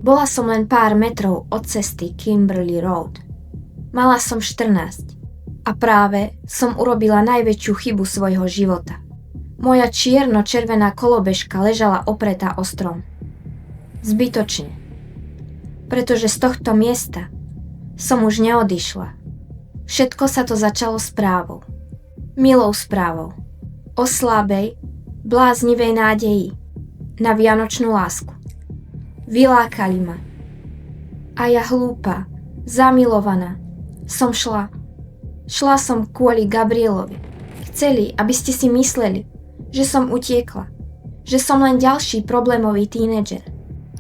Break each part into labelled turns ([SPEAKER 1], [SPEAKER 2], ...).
[SPEAKER 1] Bola som len pár metrov od cesty Kimberley Road. Mala som 14 a práve som urobila najväčšiu chybu svojho života. Moja čierno-červená kolobežka ležala opretá o strom. Zbytočne. Pretože z tohto miesta som už neodišla. Všetko sa to začalo správou. Milou správou. O slabej, bláznivej nádeji na vianočnú lásku. Vylákali ma. A ja hlúpa, zamilovaná, som šla. Šla som kvôli Gabrielovi. Chceli, aby ste si mysleli, že som utiekla. Že som len ďalší problémový tínedžer.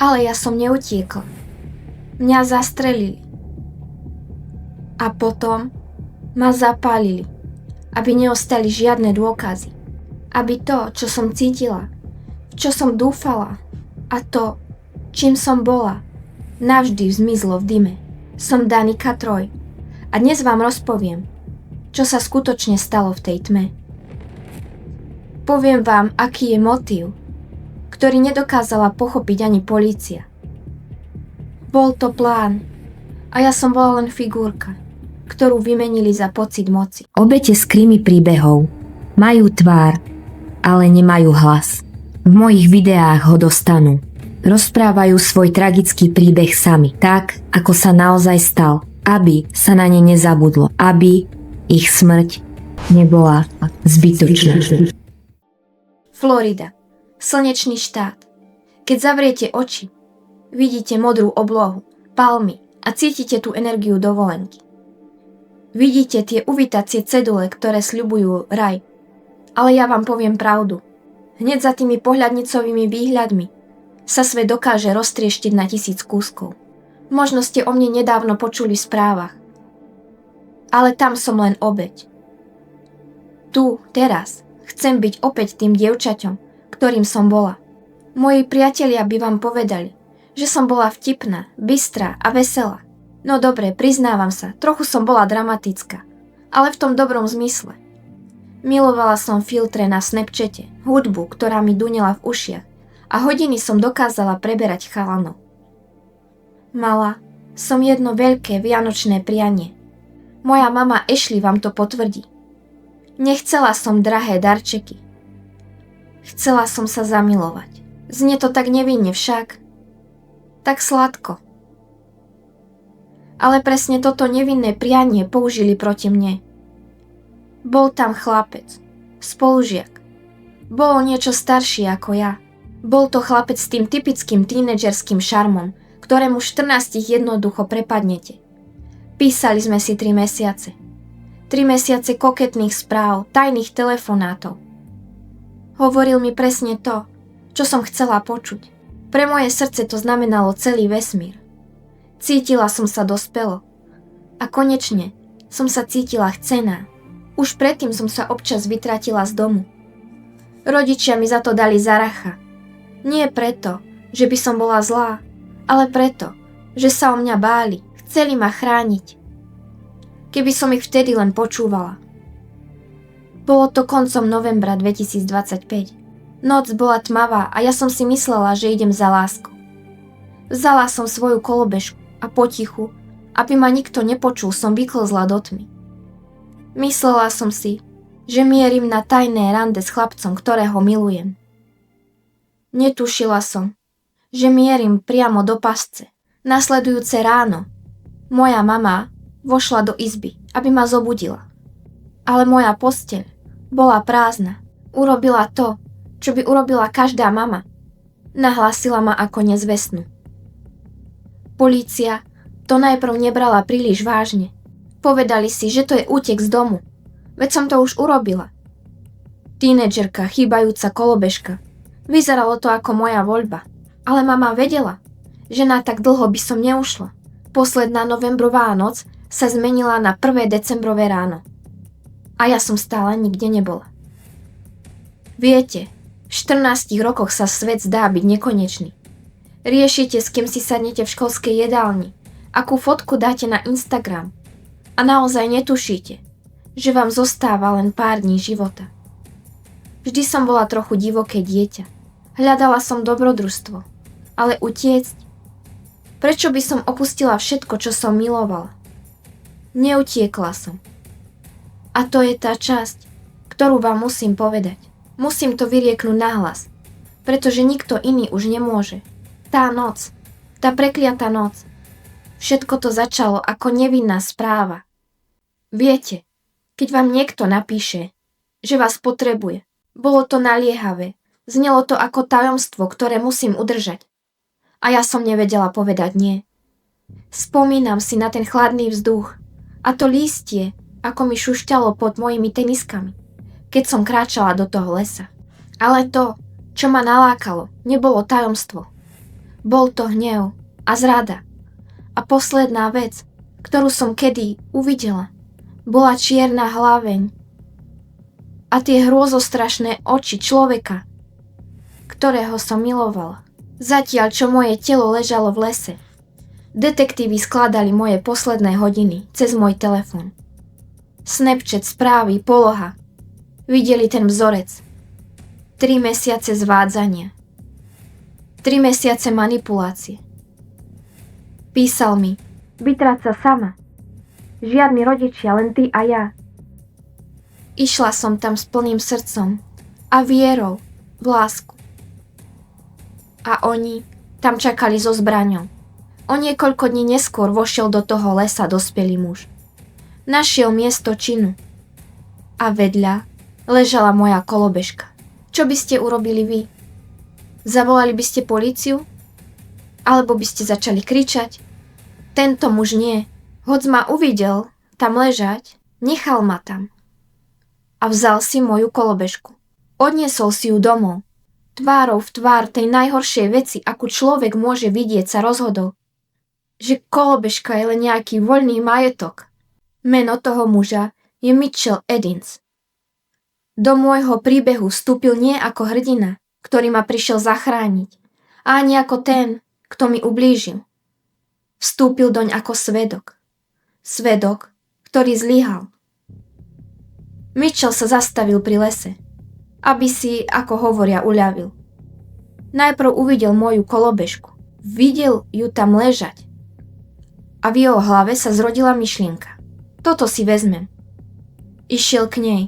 [SPEAKER 1] Ale ja som neutiekla. Mňa zastrelili. A potom ma zapálili, aby neostali žiadne dôkazy. Aby to, čo som cítila, čo som dúfala a to, čím som bola, navždy zmizlo v dime. Som Danika Troy a dnes vám rozpoviem, čo sa skutočne stalo v tej tme. Poviem vám, aký je motív, ktorý nedokázala pochopiť ani polícia. Bol to plán a ja som bola len figurka, ktorú vymenili za pocit moci.
[SPEAKER 2] Obete z krimi príbehov majú tvár, ale nemajú hlas. V mojich videách ho dostanú. Rozprávajú svoj tragický príbeh sami, tak, ako sa naozaj stal, aby sa na ne nezabudlo, aby ich smrť nebola zbytočná.
[SPEAKER 1] Florida. Slnečný štát. Keď zavriete oči, vidíte modrú oblohu, palmy a cítite tú energiu dovolenky. Vidíte tie uvítacie cedule, ktoré sľubujú raj. Ale ja vám poviem pravdu. Hneď za tými pohľadnicovými výhľadmi sa svet dokáže roztrieštiť na 1000 kúskov. Možno ste o mne nedávno počuli v správach. Ale tam som len obeť. Tu, teraz, chcem byť opäť tým dievčaťom, ktorým som bola. Moji priatelia by vám povedali, že som bola vtipná, bystrá a veselá. No dobre, priznávam sa, trochu som bola dramatická, ale v tom dobrom zmysle. Milovala som filtre na Snapchate, hudbu, ktorá mi dunela v ušiach a hodiny som dokázala preberať chalanov. Mala som jedno veľké vianočné prianie. Moja mama Ashley vám to potvrdí. Nechcela som drahé darčeky. Chcela som sa zamilovať. Znie to tak nevinne však. Tak sladko. Ale presne toto nevinné prianie použili proti mne. Bol tam chlapec, spolužiak. Bol niečo starší ako ja. Bol to chlapec s tým typickým tínedžerským šarmom, ktorému 14 jednoducho prepadnete. Písali sme si 3 mesiace. 3 mesiace koketných správ, tajných telefonátov. Hovoril mi presne to, čo som chcela počuť. Pre moje srdce to znamenalo celý vesmír. Cítila som sa dospelo. A konečne som sa cítila chcená. Už predtým som sa občas vytratila z domu. Rodičia mi za to dali zaracha. Nie preto, že by som bola zlá, ale preto, že sa o mňa báli, chceli ma chrániť. Keby som ich vtedy len počúvala. Bolo to koncom novembra 2025. Noc bola tmavá a ja som si myslela, že idem za láskou. Vzala som svoju kolobežku a potichu, aby ma nikto nepočul, som vyklzla do tmy. Myslela som si, že mierim na tajné rande s chlapcom, ktorého milujem. Netušila som, že mierim priamo do pasce. Nasledujúce ráno moja mama vošla do izby, aby ma zobudila. Ale moja posteľ bola prázdna. Urobila to, čo by urobila každá mama. Nahlásila ma ako nezvestnú. Polícia to najprv nebrala príliš vážne. Povedali si, že to je útek z domu. Veď som to už urobila. Tínedžerka, chýbajúca kolobežka. Vyzeralo to ako moja voľba. Ale mama vedela, že na tak dlho by som neušla. Posledná novembrová noc sa zmenila na 1. decembrové ráno. A ja som stále nikde nebola. Viete, v 14 rokoch sa svet zdá byť nekonečný. Riešite, s kým si sadnete v školskej jedálni, akú fotku dáte na Instagram a naozaj netušíte, že vám zostáva len pár dní života. Vždy som bola trochu divoké dieťa. Hľadala som dobrodružstvo, ale utiecť Prečo by som opustila všetko, čo som milovala? Neutiekla som. A to je tá časť, ktorú vám musím povedať. Musím to vyrieknúť nahlas, pretože nikto iný už nemôže. Tá noc, tá prekliatá noc, všetko to začalo ako nevinná správa. Viete, keď vám niekto napíše, že vás potrebuje, bolo to naliehavé, znelo to ako tajomstvo, ktoré musím udržať. A ja som nevedela povedať nie. Spomínam si na ten chladný vzduch a to lístie, ako mi šušťalo pod mojimi teniskami, keď som kráčala do toho lesa. Ale to, čo ma nalákalo, nebolo tajomstvo. Bol to hnev a zrada. A posledná vec, ktorú som kedy uvidela, bola čierna hlaveň a tie hrôzostrašné oči človeka, ktorého som milovala. Zatiaľ, čo moje telo ležalo v lese, detektívy skladali moje posledné hodiny cez môj telefón. Snapchat, správy, poloha. Videli ten vzorec. 3 mesiace zvádzania. 3 mesiace manipulácie. Písal mi, vytrať sa sama. Žiadni rodičia, len ty a ja. Išla som tam s plným srdcom a vierou v lásku. A oni tam čakali so zbraňou. O niekoľko dní neskôr vošiel do toho lesa dospelý muž. Našiel miesto činu. A vedľa ležala moja kolobežka. Čo by ste urobili vy? Zavolali by ste políciu? Alebo by ste začali kričať? Tento muž nie. Hoď ma uvidel tam ležať, nechal ma tam. A vzal si moju kolobežku. Odniesol si ju domov. Tvárou v tvár tej najhoršej veci, akú človek môže vidieť, sa rozhodol, že kolobežka je len nejaký voľný majetok. Meno toho muža je Mitchell Edins. Do môjho príbehu vstúpil nie ako hrdina, ktorý ma prišiel zachrániť, a ani ako ten, kto mi ublížil. Vstúpil doň ako svedok. Svedok, ktorý zlyhal. Mitchell sa zastavil pri lese, aby si, ako hovoria, uľavil. Najprv uvidel moju kolobežku. Videl ju tam ležať. A v jeho hlave sa zrodila myšlienka. Toto si vezmem. Išiel k nej.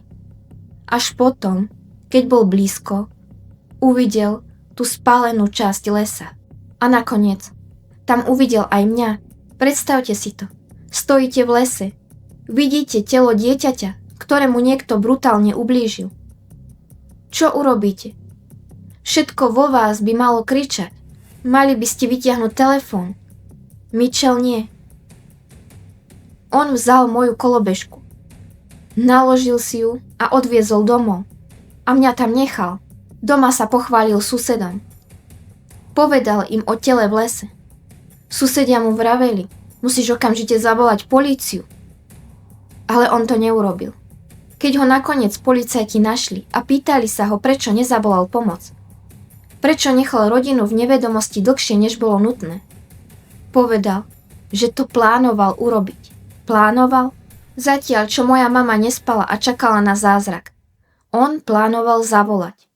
[SPEAKER 1] Až potom, keď bol blízko, uvidel tú spálenú časť lesa. A nakoniec, tam uvidel aj mňa. Predstavte si to. Stojíte v lese. Vidíte telo dieťaťa, ktorému niekto brutálne ublížil. Čo urobíte? Všetko vo vás by malo kričať. Mali by ste vytiahnuť telefón. Mitchell nie. On vzal moju kolobežku. Naložil si ju a odviezol domov. A mňa tam nechal. Doma sa pochválil susedom. Povedal im o tele v lese. Susedia mu vraveli, musíš okamžite zavolať políciu. Ale on to neurobil. Keď ho nakoniec policajti našli a pýtali sa ho, prečo nezavolal pomoc. Prečo nechal rodinu v nevedomosti dlhšie, než bolo nutné. Povedal, že to plánoval urobiť. Plánoval? Zatiaľ, čo moja mama nespala a čakala na zázrak. On plánoval zavolať.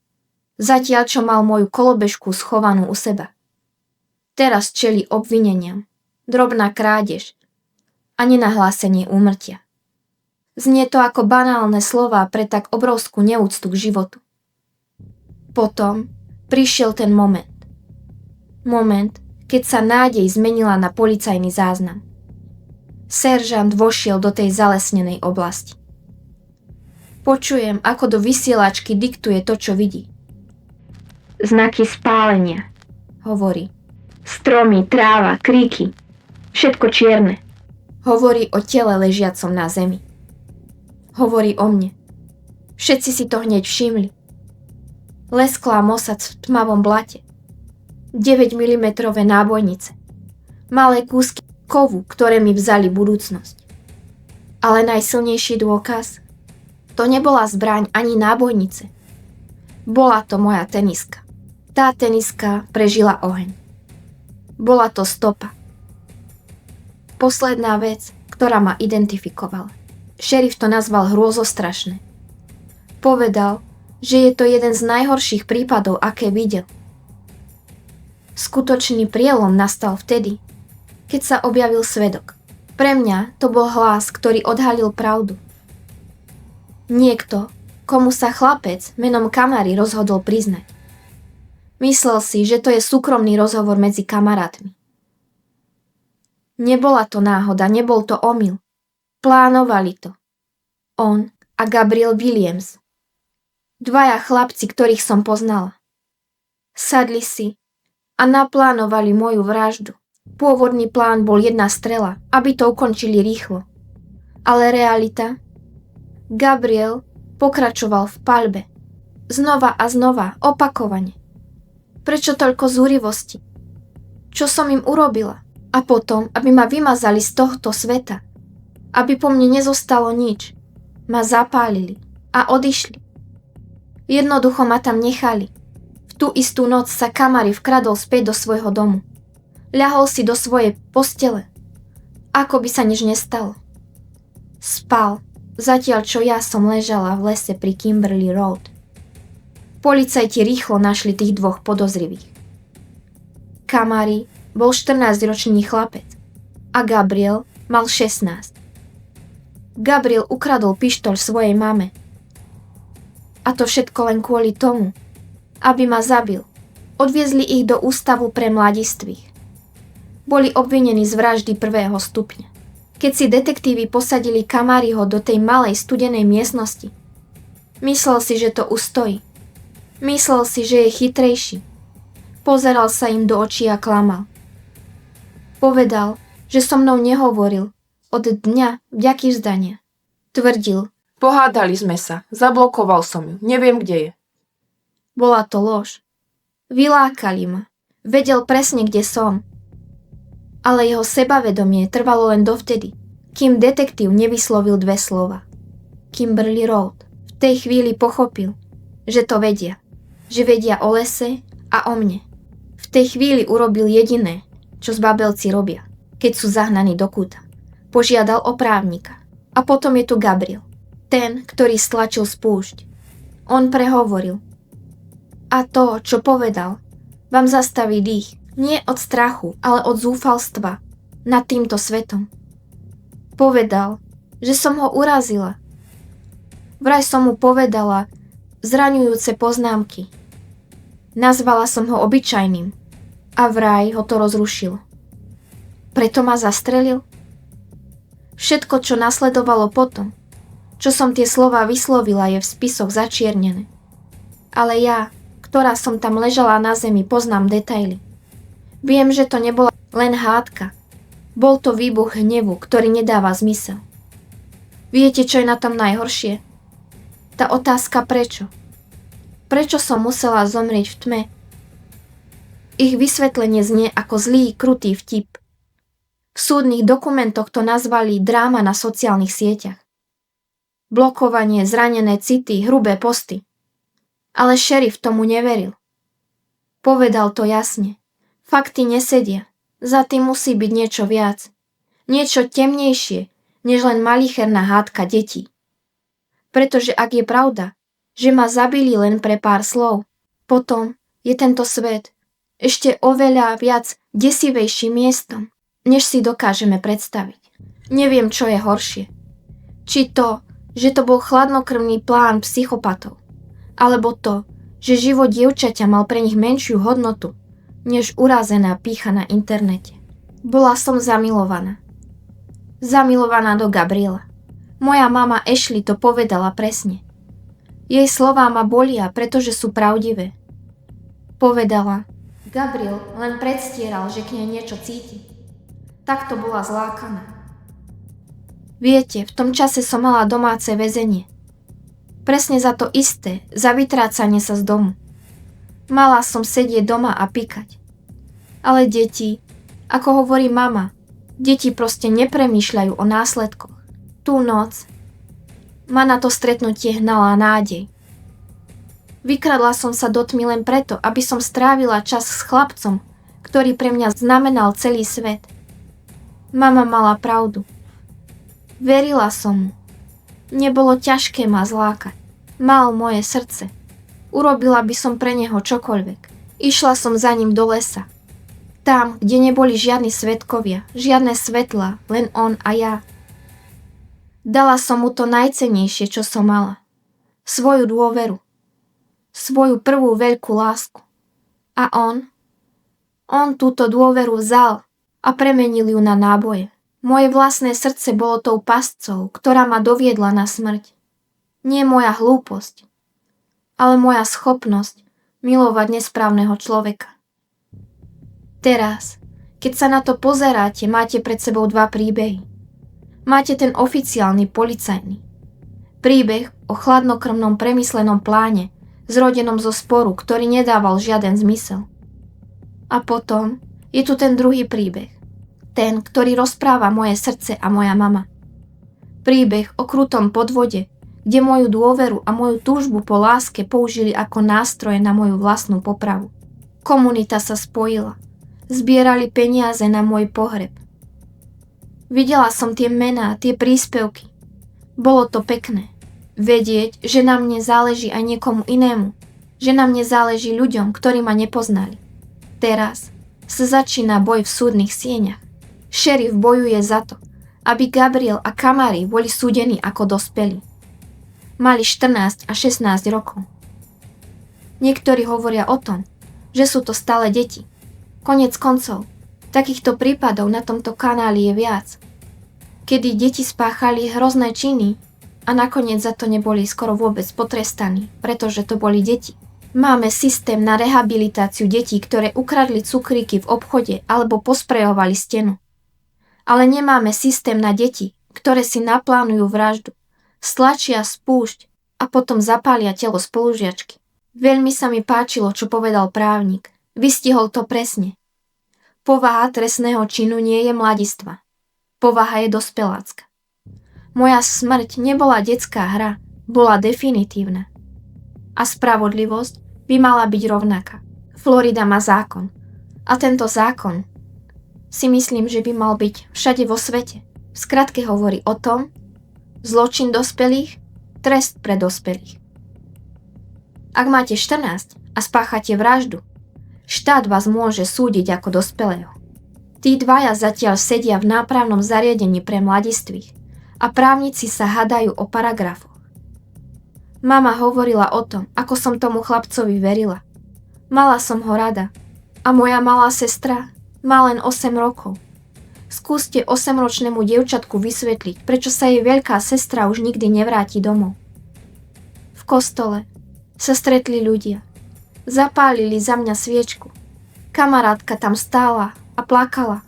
[SPEAKER 1] Zatiaľ, čo mal moju kolobežku schovanú u seba. Teraz čelí obvineniam. Drobná krádež a nenahlásenie úmrtia. Znie to ako banálne slová pre tak obrovskú neúctu k životu. Potom prišiel ten moment. Moment, keď sa nádej zmenila na policajný záznam. Seržant vošiel do tej zalesnenej oblasti. Počujem, ako do vysielačky diktuje to, čo vidí. Znaky spálenia, hovorí. Stromy, tráva, kríky. Všetko čierne. Hovorí o tele ležiacom na zemi. Hovorí o mne. Všetci si to hneď všimli. Lesklá mosac v tmavom blate. 9 mm nábojnice. Malé kúsky kovu, ktoré mi vzali budúcnosť. Ale najsilnejší dôkaz? To nebola zbraň ani nábojnice. Bola to moja teniska. Tá teniska prežila oheň. Bola to stopa. Posledná vec, ktorá ma identifikovala. Šerif to nazval hrôzostrašné. Povedal, že je to jeden z najhorších prípadov, aké videl. Skutočný prielom nastal vtedy, keď sa objavil svedok. Pre mňa to bol hlas, ktorý odhalil pravdu. Niekto, komu sa chlapec menom Kamari rozhodol priznať. Myslel si, že to je súkromný rozhovor medzi kamarátmi. Nebola to náhoda, nebol to omyl. Plánovali to. On a Gabriel Williams. Dvaja chlapci, ktorých som poznala. Sadli si a naplánovali moju vraždu. Pôvodný plán bol jedna strela, aby to ukončili rýchlo. Ale realita? Gabriel pokračoval v paľbe. Znova a znova, opakovane. Prečo toľko zúrivosti? Čo som im urobila? A potom, aby ma vymazali z tohto sveta. Aby po mne nezostalo nič. Ma zapálili a odišli. Jednoducho ma tam nechali. V tú istú noc sa Kamari vkradol späť do svojho domu. Ľahol si do svojej postele. Ako by sa nič nestalo. Spal, zatiaľ čo ja som ležala v lese pri Kimberley Road. Policajti rýchlo našli tých dvoch podozrivých. Kamari bol 14-ročný chlapec a Gabriel mal 16. Gabriel ukradol pištoľ svojej mame. A to všetko len kvôli tomu, aby ma zabil. Odviezli ich do ústavu pre mladistvých. Boli obvinení z vraždy 1. stupňa. Keď si detektívi posadili Kamariho do tej malej studenej miestnosti, myslel si, že to ustojí. Myslel si, že je chytrejší. Pozeral sa im do očí a klamal. Povedal, že so mnou nehovoril od dňa vďaky vzdania. Tvrdil.
[SPEAKER 3] Pohádali sme sa, zablokoval som ju, neviem, kde je.
[SPEAKER 1] Bola to lož. Vylákali ma. Vedel presne, kde som. Ale jeho sebavedomie trvalo len dovtedy, kým detektív nevyslovil 2 slova. Kimberley Road. V tej chvíli pochopil, že to vedia. Že vedia o lese a o mne. V tej chvíli urobil jediné, čo zbabelci robia, keď sú zahnaní do kúta. Požiadal o právnika. A potom je tu Gabriel. Ten, ktorý stlačil spúšť. On prehovoril. A to, čo povedal, vám zastaví dých. Nie od strachu, ale od zúfalstva nad týmto svetom. Povedal, že som ho urazila. Vraj som mu povedala zraňujúce poznámky. Nazvala som ho obyčajným a vraj ho to rozrušilo. Preto ma zastrelil? Všetko, čo nasledovalo potom, čo som tie slová vyslovila, je v spisoch začiernené. Ale ja, ktorá som tam ležala na zemi, poznám detaily. Viem, že to nebola len hádka. Bol to výbuch hnevu, ktorý nedáva zmysel. Viete, čo je na tom najhoršie? Tá otázka prečo? Prečo som musela zomrieť v tme? Ich vysvetlenie znie ako zlý, krutý vtip. V súdnych dokumentoch to nazvali dráma na sociálnych sieťach. Blokovanie, zranené city, hrubé posty. Ale šerif tomu neveril. Povedal to jasne. Fakty nesedia. Za tým musí byť niečo viac. Niečo temnejšie, než len malicherná hádka detí. Pretože ak je pravda, že ma zabili len pre pár slov, potom je tento svet ešte oveľa viac desivejším miestom, než si dokážeme predstaviť. Neviem, čo je horšie. Či to, že to bol chladnokrvný plán psychopatov, alebo to, že život dievčaťa mal pre nich menšiu hodnotu, než urazená pýcha na internete. Bola som zamilovaná. Zamilovaná do Gabriela. Moja mama Ashley to povedala presne. Jej slová ma bolia, pretože sú pravdivé. Povedala, Gabriel len predstieral, že k nej niečo cíti. Takto bola zlákaná. Viete, v tom čase som mala domáce väzenie. Presne za to isté, za vytrácanie sa z domu. Mala som sedieť doma a pikať. Ale deti, ako hovorí mama, deti proste nepremýšľajú o následkoch. Tú noc ma na to stretnutie hnala nádej. Vykradla som sa do tmy len preto, aby som strávila čas s chlapcom, ktorý pre mňa znamenal celý svet. Mama mala pravdu. Verila som mu. Nebolo ťažké ma zlákať. Mal moje srdce. Urobila by som pre neho čokoľvek. Išla som za ním do lesa. Tam, kde neboli žiadni svedkovia, žiadne svetla, len on a ja. Dala som mu to najcennejšie, čo som mala. Svoju dôveru. Svoju prvú veľkú lásku. A on túto dôveru vzal a premenil ju na náboje. Moje vlastné srdce bolo tou pascou, ktorá ma doviedla na smrť. Nie moja hlúposť, ale moja schopnosť milovať nesprávneho človeka. Teraz, keď sa na to pozeráte, máte pred sebou dva príbehy. Máte ten oficiálny policajný. Príbeh o chladnokrvnom premyslenom pláne, zrodenom zo sporu, ktorý nedával žiaden zmysel. A potom je tu ten druhý príbeh. Ten, ktorý rozpráva moje srdce a moja mama. Príbeh o krutom podvode, kde moju dôveru a moju túžbu po láske použili ako nástroje na moju vlastnú popravu. Komunita sa spojila. Zbierali peniaze na môj pohreb. Videla som tie mená, tie príspevky. Bolo to pekné. Vedieť, že na mne záleží aj niekomu inému. Že na mne záleží ľuďom, ktorí ma nepoznali. Teraz sa začína boj v súdnych sieňach. Šerif bojuje za to, aby Gabriel a Kamari boli súdení ako dospelí. Mali 14 a 16 rokov. Niektorí hovoria o tom, že sú to stále deti. Koniec koncov, takýchto prípadov na tomto kanáli je viac. Kedy deti spáchali hrozné činy a nakoniec za to neboli skoro vôbec potrestaní, pretože to boli deti. Máme systém na rehabilitáciu detí, ktoré ukradli cukríky v obchode alebo posprejovali stenu. Ale nemáme systém na deti, ktoré si naplánujú vraždu, stlačia spúšť a potom zapália telo spolužiačky. Veľmi sa mi páčilo, čo povedal právnik. Vystihol to presne. Povaha trestného činu nie je mladistva. Povaha je dospelácka. Moja smrť nebola detská hra, bola definitívna. A spravodlivosť by mala byť rovnaká. Florida má zákon. A tento zákon si myslím, že by mal byť všade vo svete. V skratke hovorí o tom, zločin dospelých, trest pre dospelých. Ak máte 14 a spáchate vraždu, štát vás môže súdiť ako dospelého. Tí dvaja zatiaľ sedia v nápravnom zariadení pre mladistvých a právnici sa hadajú o paragrafoch. Mama hovorila o tom, ako som tomu chlapcovi verila. Mala som ho rada a moja malá sestra má len 8 rokov. Skúste 8-ročnému dievčatku vysvetliť, prečo sa jej veľká sestra už nikdy nevráti domov. V kostole sa stretli ľudia. Zapálili za mňa sviečku. Kamarátka tam stála a plakala.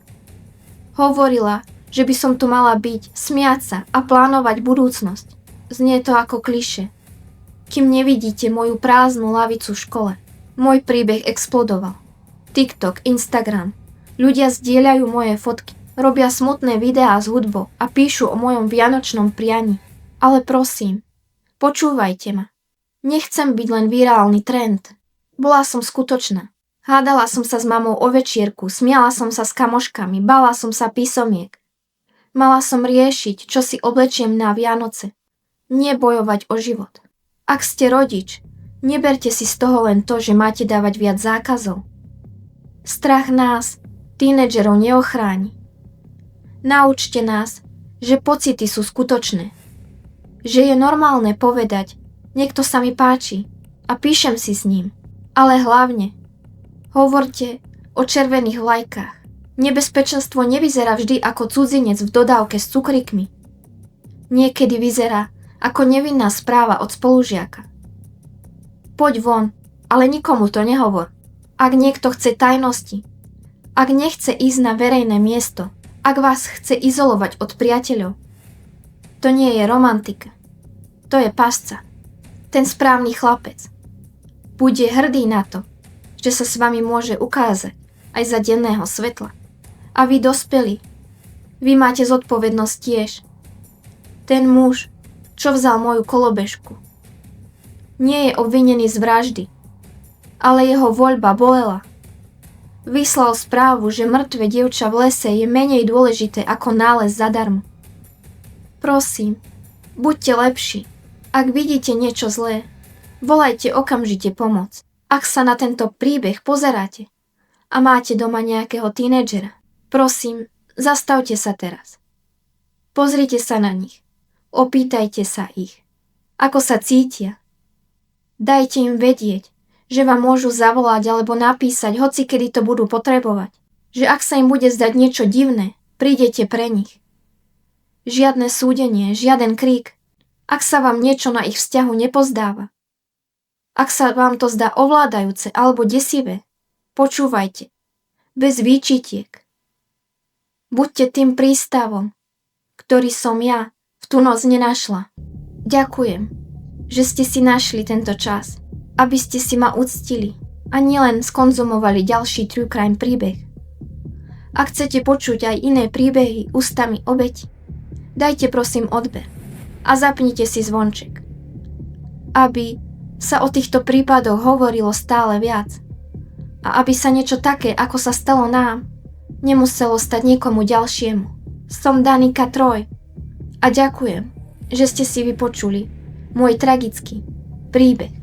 [SPEAKER 1] Hovorila, že by som tu mala byť, smiať sa a plánovať budúcnosť. Znie to ako klišé. Kým nevidíte moju prázdnu lavicu v škole. Môj príbeh explodoval. TikTok, Instagram. Ľudia zdieľajú moje fotky, robia smutné videá s hudbou a píšu o mojom vianočnom prianí. Ale prosím, počúvajte ma. Nechcem byť len virálny trend. Bola som skutočná. Hádala som sa s mamou o večierku, smiala som sa s kamoškami, bala som sa písomiek. Mala som riešiť, čo si oblečiem na Vianoce. Nebojovať o život. Ak ste rodič, neberte si z toho len to, že máte dávať viac zákazov. Strach nás, tínedžerov, neochráni. Naučte nás, že pocity sú skutočné. Že je normálne povedať, niekto sa mi páči a píšem si s ním. Ale hlavne, hovorte o červených vlajkách. Nebezpečenstvo nevyzerá vždy ako cudzinec v dodávke s cukrikmi. Niekedy vyzerá ako nevinná správa od spolužiaka. Poď von, ale nikomu to nehovor. Ak niekto chce tajnosti, ak nechce ísť na verejné miesto, ak vás chce izolovať od priateľov, to nie je romantika. To je pasca. Ten správny chlapec. Bude hrdý na to, že sa s vami môže ukázať aj za denného svetla. A vy dospelí, vy máte zodpovednosť tiež. Ten muž, čo vzal moju kolobežku, nie je obvinený z vraždy, ale jeho voľba bolela. Vyslal správu, že mŕtve dievča v lese je menej dôležité ako nález zadarmo. Prosím, buďte lepší. Ak vidíte niečo zlé, volajte okamžite pomoc. Ak sa na tento príbeh pozeráte a máte doma nejakého tínedžera, prosím, zastavte sa teraz. Pozrite sa na nich. Opýtajte sa ich. Ako sa cítia? Dajte im vedieť, že vám môžu zavolať alebo napísať, hoci kedy to budú potrebovať. Že ak sa im bude zdať niečo divné, prídete pre nich. Žiadne súdenie, žiaden krík. Ak sa vám niečo na ich vzťahu nepozdáva. Ak sa vám to zdá ovládajúce alebo desivé, počúvajte. Bez výčitiek. Buďte tým prístavom, ktorý som ja v tú noc nenašla. Ďakujem, že ste si našli tento čas, aby ste si ma uctili a nielen skonzumovali ďalší true crime príbeh. Ak chcete počuť aj iné príbehy ústami obeti, dajte prosím odber a zapnite si zvonček, aby sa o týchto prípadoch hovorilo stále viac a aby sa niečo také, ako sa stalo nám, nemuselo stať niekomu ďalšiemu. Som Danika Troj a ďakujem, že ste si vypočuli môj tragický príbeh.